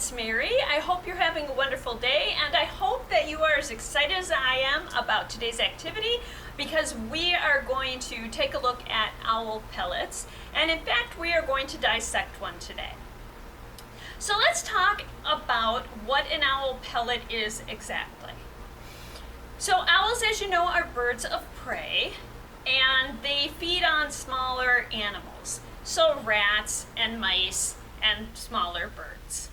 it's Mary. I hope you're having a wonderful day, and I hope that you are as excited as I am about today's activity, because we are going to take a look at owl pellets, and in fact we are going to dissect one today. So let's talk about what an owl pellet is exactly. So owls, as you know, are birds of prey, and they feed on smaller animals, so rats and mice and smaller birds.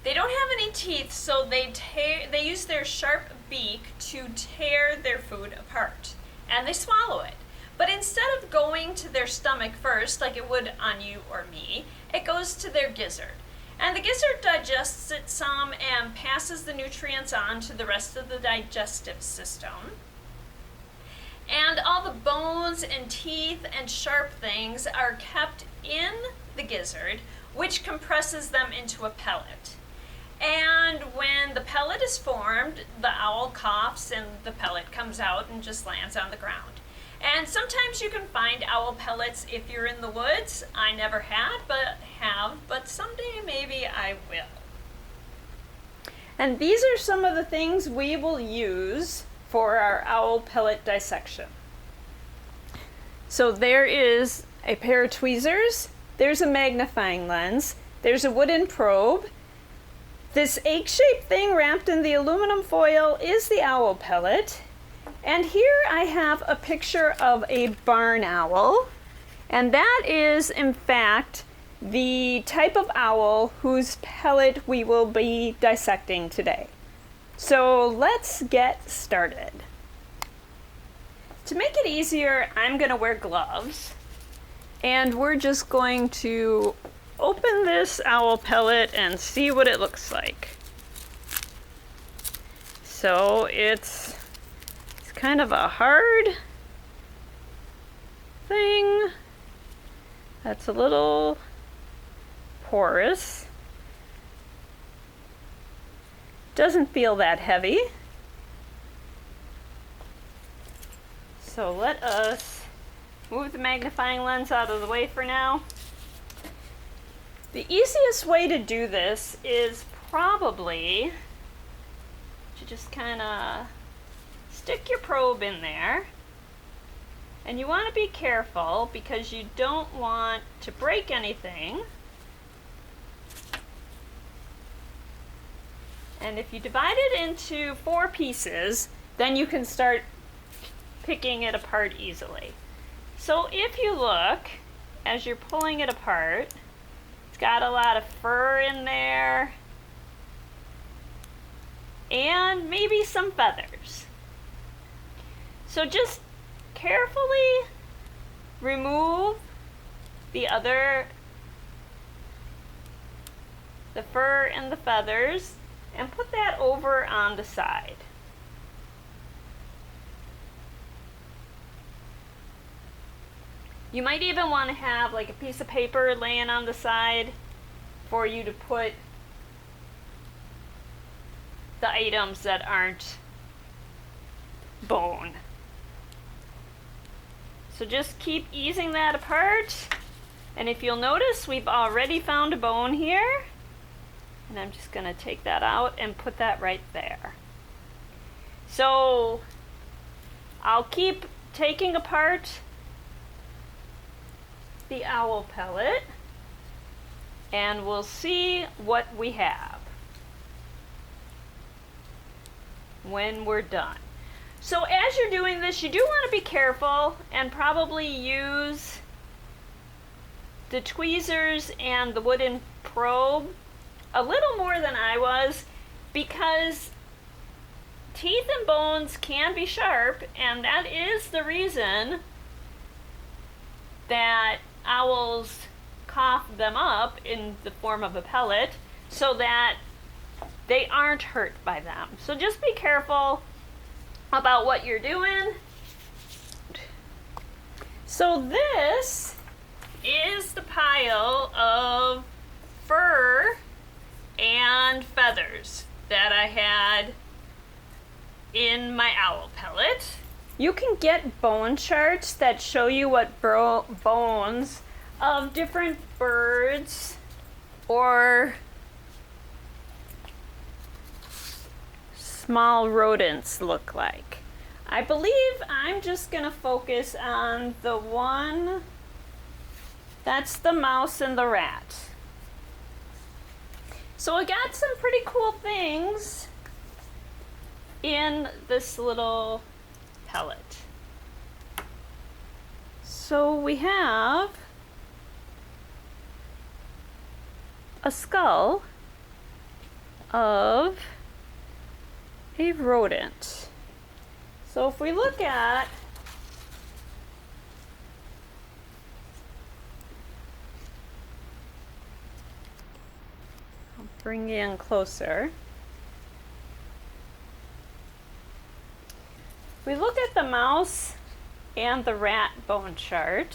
They don't have any teeth, so they use their sharp beak to tear their food apart, and they swallow it. But instead of going to their stomach first, like it would on you or me, it goes to their gizzard. And the gizzard digests it some and passes the nutrients on to the rest of the digestive system. And all the bones and teeth and sharp things are kept in the gizzard, which compresses them into a pellet. And when the pellet is formed, the owl coughs and the pellet comes out and just lands on the ground. And sometimes you can find owl pellets if you're in the woods. I never have, but someday maybe I will. And these are some of the things we will use for our owl pellet dissection. So there is a pair of tweezers, there's a magnifying lens, there's a wooden probe. This egg-shaped thing wrapped in the aluminum foil is the owl pellet. And here I have a picture of a barn owl, and that is in fact the type of owl whose pellet we will be dissecting today. So let's get started. To make it easier, I'm going to wear gloves, and we're just going to open this owl pellet and see what it looks like. So it's kind of a hard thing that's a little porous. Doesn't feel that heavy. So let us move the magnifying lens out of the way for now. The easiest way to do this is probably to just kind of stick your probe in there. And you want to be careful because you don't want to break anything. And if you divide it into 4 pieces, then you can start picking it apart easily. So if you look, as you're pulling it apart, it's got a lot of fur in there, and maybe some feathers. So just carefully remove the fur and the feathers, and put that over on the side. You might even want to have like a piece of paper laying on the side for you to put the items that aren't bone. So just keep easing that apart, and if you'll notice, we've already found a bone here, and I'm just going to take that out and put that right there. So I'll keep taking apart the owl pellet, and we'll see what we have when we're done. So as you're doing this, you do want to be careful and probably use the tweezers and the wooden probe a little more than I was, because teeth and bones can be sharp, and that is the reason that owls cough them up in the form of a pellet, so that they aren't hurt by them. So just be careful about what you're doing. So this is the pile of fur and feathers that I had in my owl pellet. You can get bone charts that show you what bones of different birds or small rodents look like. I believe I'm just going to focus on the one, that's the mouse and the rat. So I got some pretty cool things in this little pellet. So we have a skull of a rodent. So if we look at I'll bring you in closer. If we look at the mouse and the rat bone chart,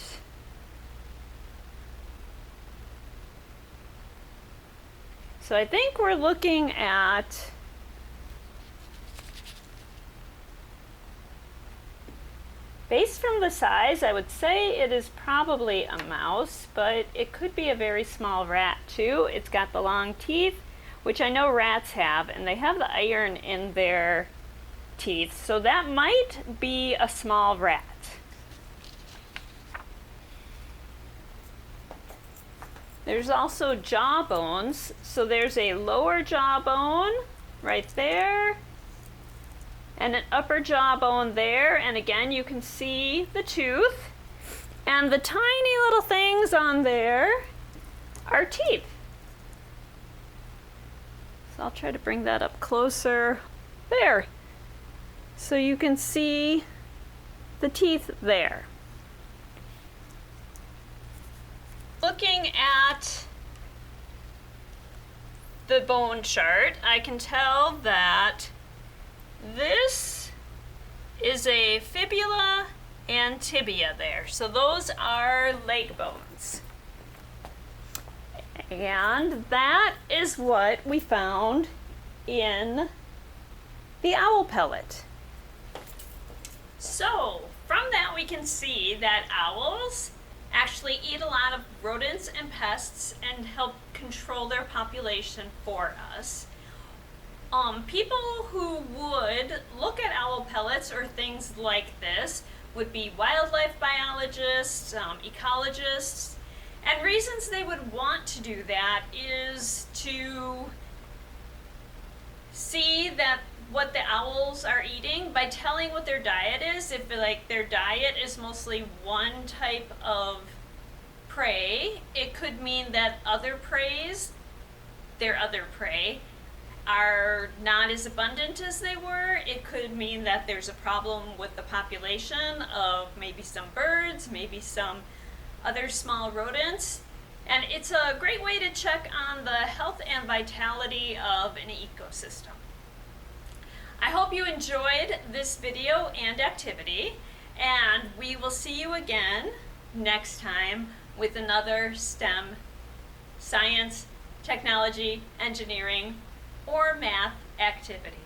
so I think we're looking at based from the size, I would say it is probably a mouse, but it could be a very small rat too. It's got the long teeth, which I know rats have, and they have the iron in their teeth, so that might be a small rat. There's also jaw bones, so there's a lower jawbone right there, and an upper jawbone there, and again you can see the tooth, and the tiny little things on there are teeth. So I'll try to bring that up closer. There. So you can see the teeth there. Looking at the bone chart, I can tell that this is a fibula and tibia there. So those are leg bones. And that is what we found in the owl pellet. So from that we can see that owls actually eat a lot of rodents and pests and help control their population for us. People who would look at owl pellets or things like this would be wildlife biologists, ecologists, and reasons they would want to do that is to see that what the owls are eating by telling what their diet is. If like their diet is mostly one type of prey, it could mean that their other prey are not as abundant as they were. It could mean that there's a problem with the population of maybe some birds, maybe some other small rodents. And it's a great way to check on the health and vitality of an ecosystem. I hope you enjoyed this video and activity, and we will see you again next time with another STEM, science, technology, engineering, or math activity.